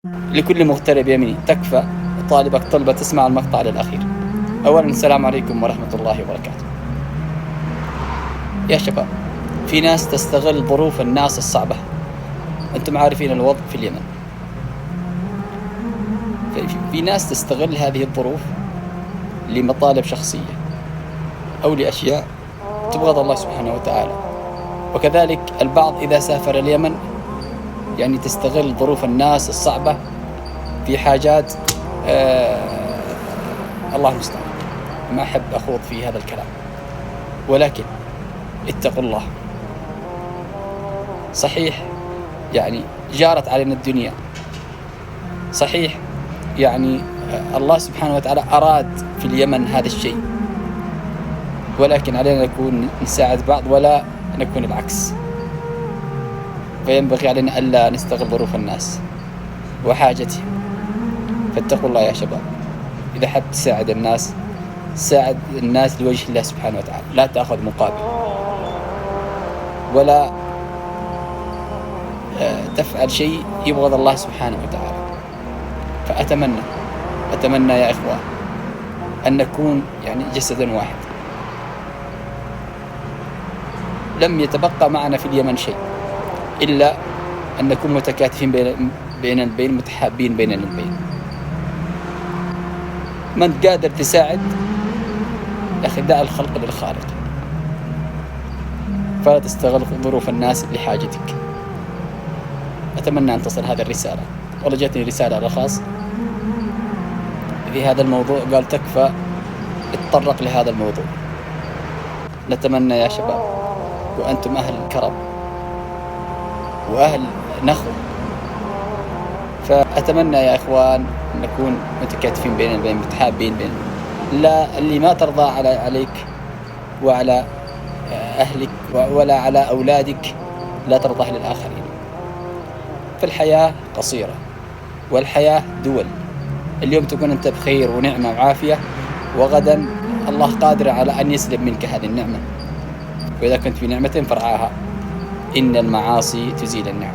لكل مغترب يمني تكفى طالبك طلبة تسمع المقطع للأخير. أولا السلام عليكم ورحمة الله وبركاته. يا شباب، في ناس تستغل ظروف الناس الصعبة. أنتم عارفين الوضع في اليمن، في ناس تستغل هذه الظروف لمطالب شخصية أو لأشياء تبغض الله سبحانه وتعالى. وكذلك البعض إذا سافر اليمن يعني تستغل ظروف الناس الصعبة في حاجات الله المستعان. ما أحب أخوض في هذا الكلام، ولكن اتقوا الله. صحيح يعني جارت علينا الدنيا، صحيح يعني الله سبحانه وتعالى أراد في اليمن هذا الشيء، ولكن علينا نكون نساعد بعض ولا نكون العكس. فينبغي علينا ألا نستغل ظروف الناس وحاجتهم. فاتقوا الله يا شباب. إذا حاب تساعد الناس، ساعد الناس لوجه الله سبحانه وتعالى، لا تأخذ مقابل ولا تفعل شيء يبغض الله سبحانه وتعالى. فأتمنى يا إخوان أن نكون يعني جسدا واحد. لم يتبقى معنا في اليمن شيء إلا أن نكون متكاتفين بين البين، متحابين بين البين. من قادر تساعد يا أخي، دع الخلق للخالق، فلا تستغل ظروف الناس لحاجتك. أتمنى أن تصل هذه الرسالة. والله جاتني رسالة على خاص في هذا الموضوع، قال تكفى اتطرق لهذا الموضوع. نتمنى يا شباب، وأنتم أهل كرم وأهل نخوة، فأتمنى يا إخوان أن نكون متكاتفين بين البين، متحابين بين، لا اللي ما ترضى عليك وعلى أهلك ولا على أولادك لا ترضاه للآخرين. فالحياة قصيرة والحياة دول. اليوم تكون أنت بخير ونعمة وعافية، وغدا الله قادر على أن يسلب منك هذه النعمة. وإذا كنت في نعمة فرعاها، إن المعاصي تزيل النعم.